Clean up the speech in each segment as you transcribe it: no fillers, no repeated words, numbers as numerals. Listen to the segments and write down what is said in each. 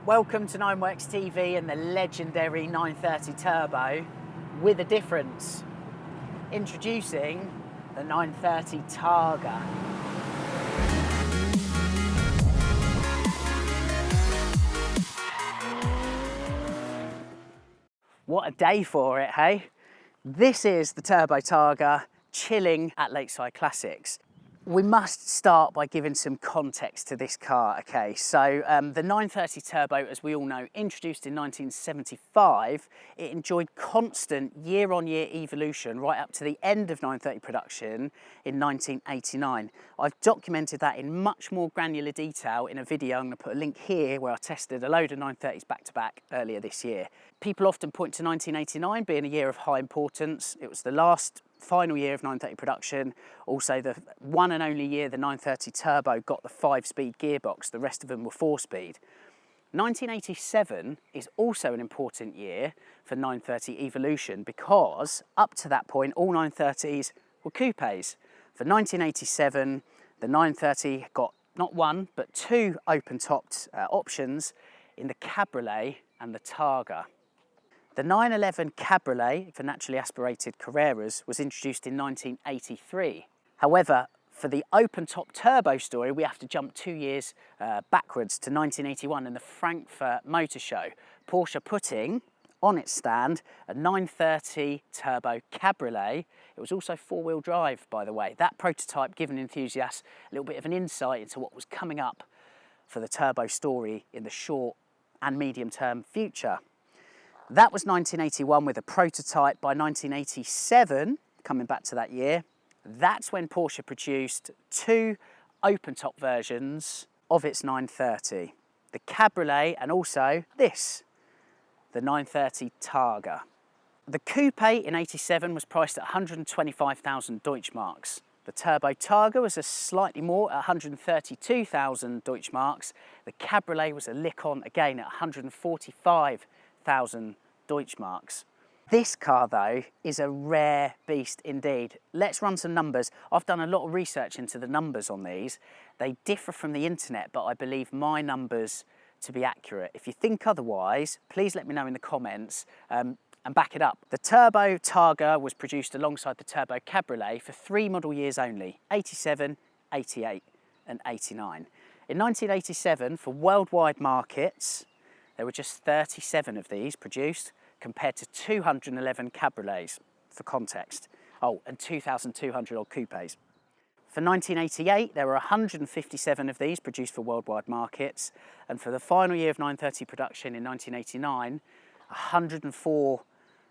Welcome to Nineworks TV and the legendary 930 Turbo with a difference. Introducing the 930 Targa. What a day for it, hey? This is the Turbo Targa chilling at Lakeside Classics. We must start by giving some context to this car, okay? So the 930 Turbo, as we all know, introduced in 1975, it enjoyed constant year-on-year evolution right up to the end of 930 production in 1989. I've documented that in much more granular detail in a video. I'm gonna put a link here where I tested a load of 930s back-to-back earlier this year. People often point to 1989 being a year of high importance. It was the last final year of 930 production, also the one and only year the 930 Turbo got the 5-speed gearbox, the rest of them were 4-speed. 1987 is also an important year for 930 evolution because up to that point all 930s were coupes. For 1987 the 930 got not one but two open-topped options in the Cabriolet and the Targa. The 911 Cabriolet for naturally aspirated Carreras was introduced in 1983. However, for the open-top turbo story, we have to jump 2 years backwards to 1981 in the Frankfurt Motor Show. Porsche putting on its stand a 930 Turbo Cabriolet. It was also four-wheel drive, by the way. That prototype giving enthusiasts a little bit of an insight into what was coming up for the turbo story in the short and medium-term future. That was 1981 with a prototype. By 1987, coming back to that year, that's when Porsche produced two open-top versions of its 930. The Cabriolet and also this, the 930 Targa. The Coupe in 87 was priced at 125,000 Deutschmarks. The Turbo Targa was a slightly more at 132,000 Deutschmarks. The Cabriolet was a lick on again at 145,000 Deutschmarks. This car though is a rare beast indeed. Let's run some numbers. I've done a lot of research into the numbers on these. They differ from the internet, but I believe my numbers to be accurate. If you think otherwise, please let me know in the comments and back it up. The Turbo Targa was produced alongside the Turbo Cabriolet for 3 model years only, 87, 88 and 89. In 1987, for worldwide markets, there were just 37 of these produced compared to 211 Cabriolets, for context. Oh, and 2,200 odd coupes. For 1988, there were 157 of these produced for worldwide markets, and for the final year of 930 production in 1989, 104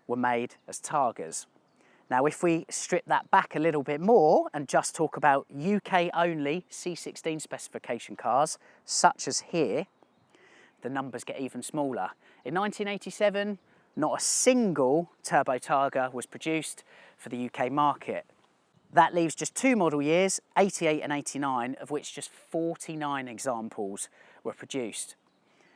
were made as Targas. Now, if we strip that back a little bit more and just talk about UK-only C16 specification cars, such as here, the numbers get even smaller. In 1987, not a single Turbo Targa was produced for the UK market. That leaves just 2 model years, 88 and 89, of which just 49 examples were produced.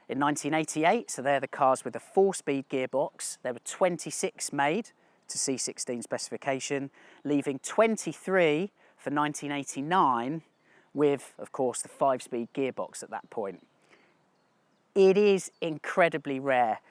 In 1988, so they're the cars with a 4-speed gearbox, there were 26 made to C16 specification, leaving 23 for 1989 with, of course, the 5-speed gearbox at that point. It is incredibly rare.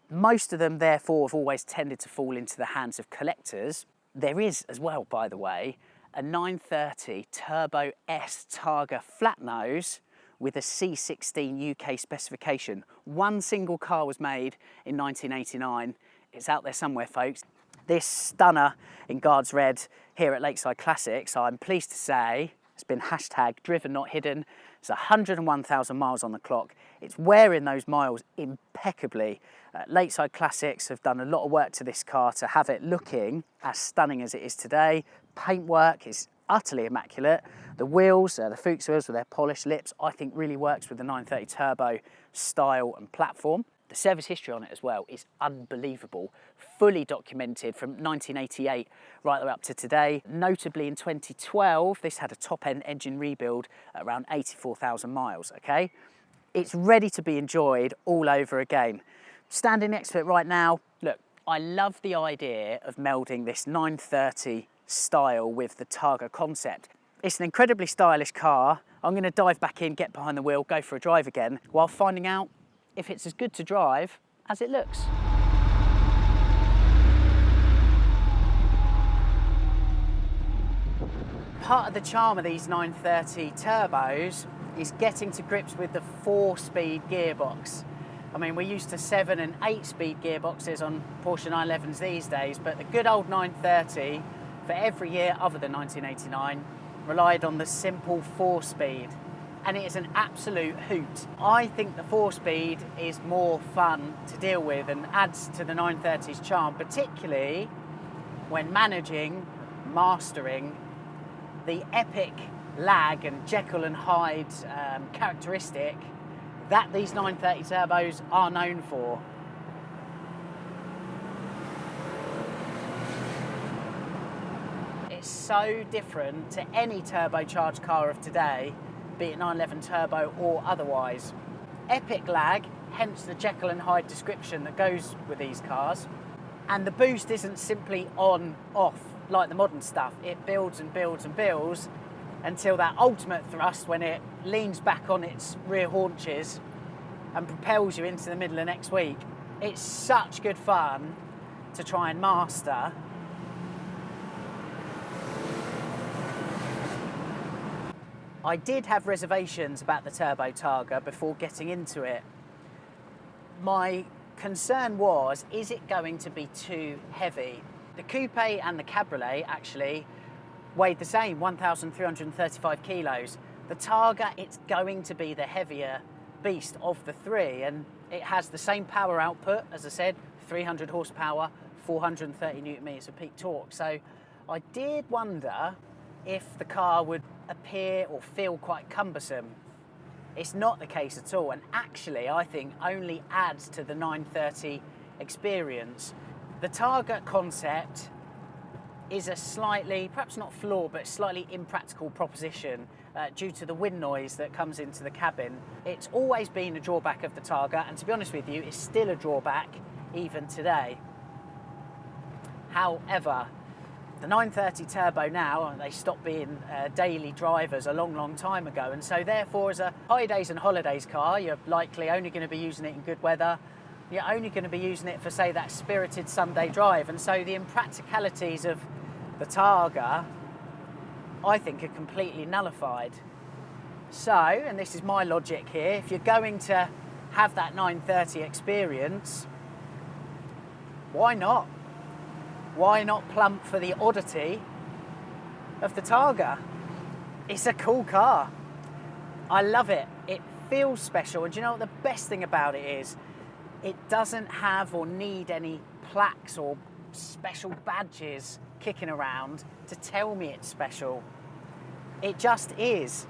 Most of them, therefore, have always tended to fall into the hands of collectors. There is, as well, by the way, a 930 Turbo S Targa flat nose with a C16 UK specification. One single car was made in 1989. It's out there somewhere, folks. This stunner in Guards Red here at Lakeside Classics, I'm pleased to say, it's been hashtag driven not hidden. It's 101,000 miles on the clock. It's wearing those miles impeccably. Lakeside Classics have done a lot of work to this car to have it looking as stunning as it is today. Paintwork is utterly immaculate. The wheels, the Fuchs wheels with their polished lips, I think really works with the 930 Turbo style and platform. The service history on it as well is unbelievable, fully documented from 1988 right up to today. Notably in 2012, this had a top-end engine rebuild at around 84,000 miles, okay? It's ready to be enjoyed all over again. Standing next to it right now, look, I love the idea of melding this 930 style with the Targa concept. It's an incredibly stylish car. I'm going to dive back in, get behind the wheel, go for a drive again, while finding out if it's as good to drive as it looks. Part of the charm of these 930 turbos is getting to grips with the 4-speed gearbox. I mean, we're used to 7 and 8-speed gearboxes on Porsche 911s these days, but the good old 930 for every year other than 1989 relied on the simple 4-speed, and it is an absolute hoot. I think the 4-speed is more fun to deal with and adds to the 930's charm, particularly when managing, mastering the epic lag and Jekyll and Hyde characteristic that these 930 turbos are known for. It's so different to any turbocharged car of today, be it 911 turbo or otherwise. Epic lag, hence the Jekyll and Hyde description that goes with these cars. And the boost isn't simply on, off, like the modern stuff. It builds and builds and builds until that ultimate thrust when it leans back on its rear haunches and propels you into the middle of next week. It's such good fun to try and master. I did have reservations about the Turbo Targa before getting into it. My concern was, is it going to be too heavy? The Coupe and the Cabriolet actually weighed the same, 1,335 kilos. The Targa, it's going to be the heavier beast of the three, and it has the same power output, as I said, 300 horsepower, 430 newton meters of peak torque. So I did wonder if the car would appear or feel quite cumbersome. It's not the case at all, and actually I think only adds to the 930 experience. The Targa concept is a slightly, perhaps not flawed, but slightly impractical proposition due to the wind noise that comes into the cabin. It's always been a drawback of the Targa, and to be honest with you, it's still a drawback even today. However, the 930 Turbo now, they stopped being daily drivers a long time ago, and so therefore as a high days and holidays car, you're likely only going to be using it in good weather. You're only going to be using it for, say, that spirited Sunday drive, and so the impracticalities of the Targa, I think, are completely nullified. So, and this is my logic here, if you're going to have that 930 experience, why not? Why not plump for the oddity of the Targa? It's a cool car. I love it. It feels special, and do you know what the best thing about it is? It doesn't have or need any plaques or special badges kicking around to tell me it's special. It just is,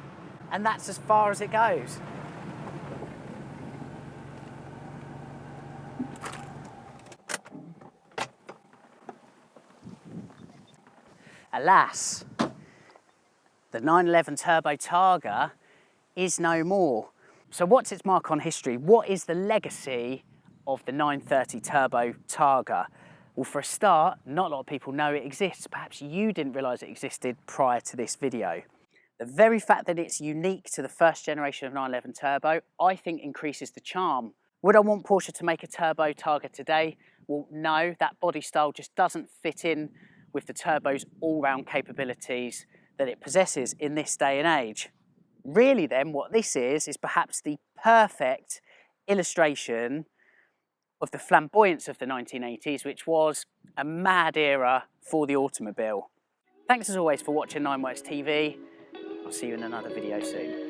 and that's as far as it goes. Alas, the 911 Turbo Targa is no more. So what's its mark on history? What is the legacy of the 930 Turbo Targa? Well, for a start, not a lot of people know it exists. Perhaps you didn't realise it existed prior to this video. The very fact that it's unique to the first generation of 911 Turbo, I think increases the charm. Would I want Porsche to make a Turbo Targa today? Well, no, that body style just doesn't fit in with the Turbo's all-round capabilities that it possesses in this day and age. Really then, what this is perhaps the perfect illustration of the flamboyance of the 1980s, which was a mad era for the automobile. Thanks as always for watching 9works TV. I'll see you in another video soon.